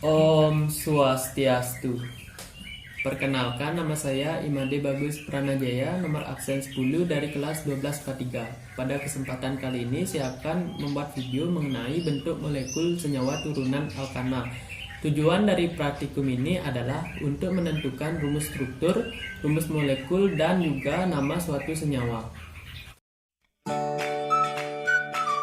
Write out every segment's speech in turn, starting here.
Om Swastiastu. Perkenalkan, nama saya Imade Bagus Pranajaya, nomor absen 10 dari kelas 12 K3. Pada kesempatan kali ini saya akan membuat video mengenai bentuk molekul senyawa turunan alkana. Tujuan dari praktikum ini adalah untuk menentukan rumus struktur, rumus molekul, dan juga nama suatu senyawa.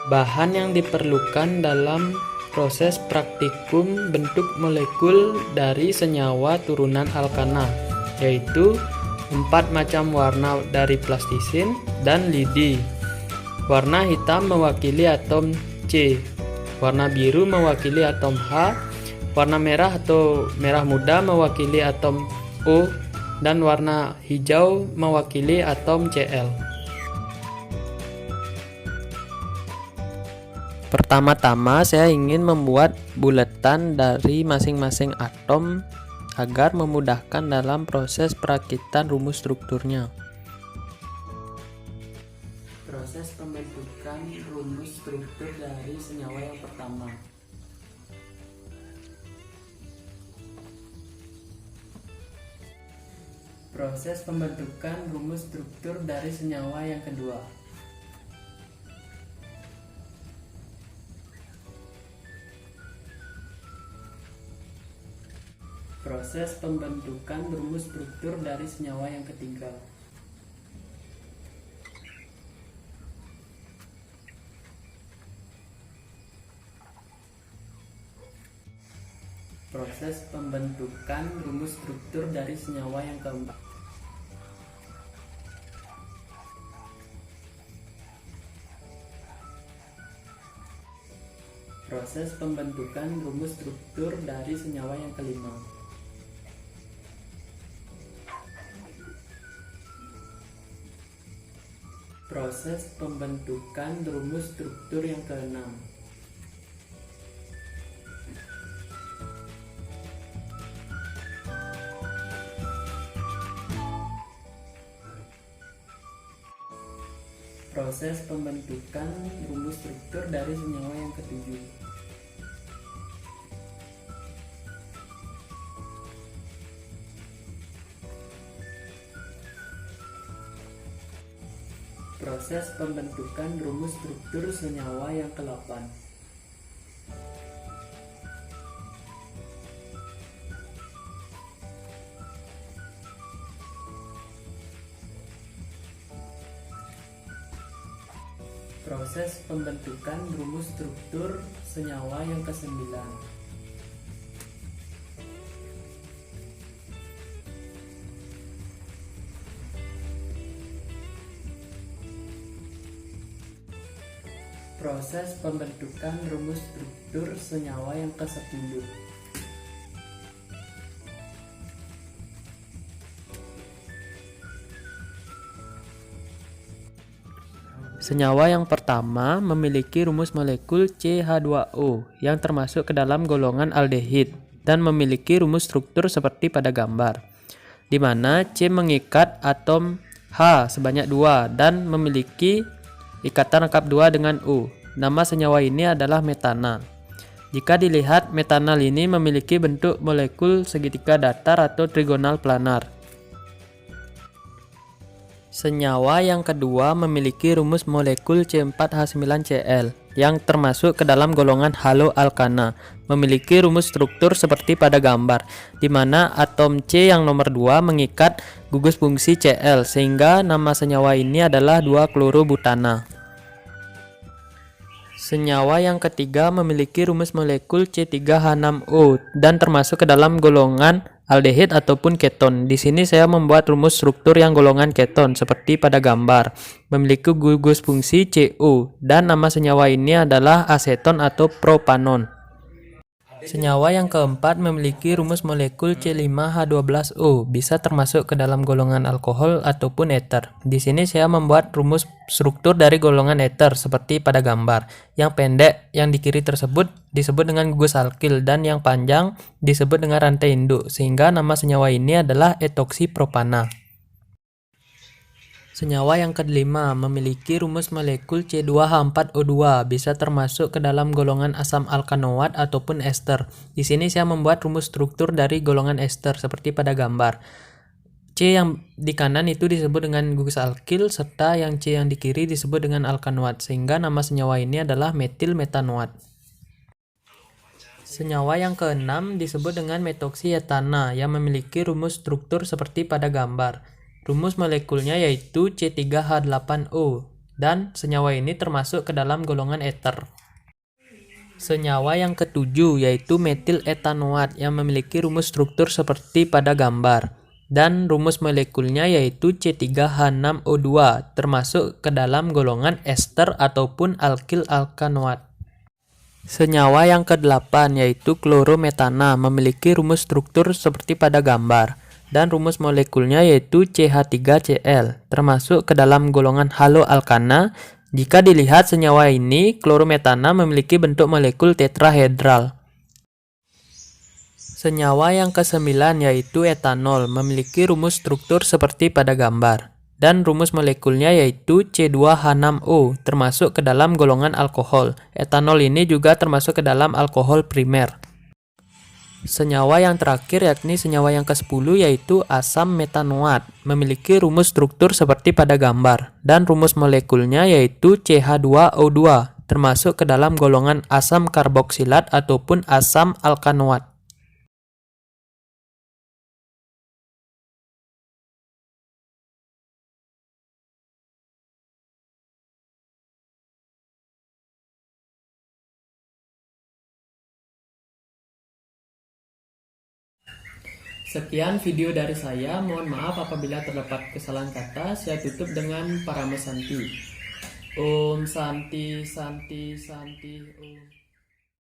Bahan yang diperlukan dalam proses praktikum bentuk molekul dari senyawa turunan alkana, yaitu 4 macam warna dari plastisin dan lidi. Warna hitam mewakili atom C, warna biru mewakili atom H, warna merah atau merah muda mewakili atom O, dan warna hijau mewakili atom Cl. Pertama-tama saya ingin membuat buletan dari masing-masing atom agar memudahkan dalam proses perakitan rumus strukturnya. Proses pembentukan rumus struktur dari senyawa yang pertama. Proses pembentukan rumus struktur dari senyawa yang kedua. Proses pembentukan rumus struktur dari senyawa yang ketiga. Proses pembentukan rumus struktur dari senyawa yang keempat. Proses pembentukan rumus struktur dari senyawa yang kelima. Proses pembentukan rumus struktur yang keenam. Proses pembentukan rumus struktur dari senyawa yang ketujuh. Proses pembentukan rumus struktur senyawa yang ke-8. Proses pembentukan rumus struktur senyawa yang ke-9. Proses pembentukan rumus struktur senyawa yang ke-10. Senyawa yang pertama memiliki rumus molekul CH2O yang termasuk ke dalam golongan aldehid dan memiliki rumus struktur seperti pada gambar, di mana C mengikat atom H sebanyak 2 dan memiliki ikatan rangkap 2 dengan U. Nama senyawa ini adalah metanal. Jika dilihat, metanal ini memiliki bentuk molekul segitiga datar atau trigonal planar. Senyawa yang kedua memiliki rumus molekul C4H9Cl yang termasuk ke dalam golongan haloalkana, memiliki rumus struktur seperti pada gambar, di mana atom C yang nomor 2 mengikat gugus fungsi Cl, sehingga nama senyawa ini adalah 2-klorobutana. Senyawa yang ketiga memiliki rumus molekul C3H6O dan termasuk ke dalam golongan aldehid ataupun keton. Di sini saya membuat rumus struktur yang golongan keton seperti pada gambar, memiliki gugus fungsi CO dan nama senyawa ini adalah aseton atau propanon. Senyawa yang keempat memiliki rumus molekul C5H12O, bisa termasuk ke dalam golongan alkohol ataupun ether. Di sini saya membuat rumus struktur dari golongan ether seperti pada gambar. Yang pendek yang di kiri tersebut disebut dengan gugus alkil dan yang panjang disebut dengan rantai induk, sehingga nama senyawa ini adalah etoksipropana. Senyawa yang kelima memiliki rumus molekul C2H4O2, bisa termasuk ke dalam golongan asam alkanoat ataupun ester. Di sini saya membuat rumus struktur dari golongan ester seperti pada gambar. C yang di kanan itu disebut dengan gugus alkil, serta yang C yang di kiri disebut dengan alkanoat, sehingga nama senyawa ini adalah metil metanoat. Senyawa yang keenam disebut dengan metoksietana yang memiliki rumus struktur seperti pada gambar. Rumus molekulnya yaitu C3H8O, dan senyawa ini termasuk ke dalam golongan eter. Senyawa yang ketujuh yaitu metil etanoat yang memiliki rumus struktur seperti pada gambar, dan rumus molekulnya yaitu C3H6O2, termasuk ke dalam golongan ester ataupun alkil alkanoat. Senyawa yang ke-8 yaitu klorometana memiliki rumus struktur seperti pada gambar, dan rumus molekulnya yaitu CH3Cl, termasuk ke dalam golongan haloalkana. Jika dilihat senyawa ini, klorometana memiliki bentuk molekul tetrahedral. Senyawa yang ke-9 yaitu etanol memiliki rumus struktur seperti pada gambar, dan rumus molekulnya yaitu C2H6O, termasuk ke dalam golongan alkohol. Etanol ini juga termasuk ke dalam alkohol primer. Senyawa yang terakhir yakni senyawa yang ke-10 yaitu asam metanoat, memiliki rumus struktur seperti pada gambar, dan rumus molekulnya yaitu CH2O2, termasuk ke dalam golongan asam karboksilat ataupun asam alkanoat. Sekian video dari saya, mohon maaf apabila terdapat kesalahan kata. Saya tutup dengan Paramasanti. Om Santi Santi Santi Om.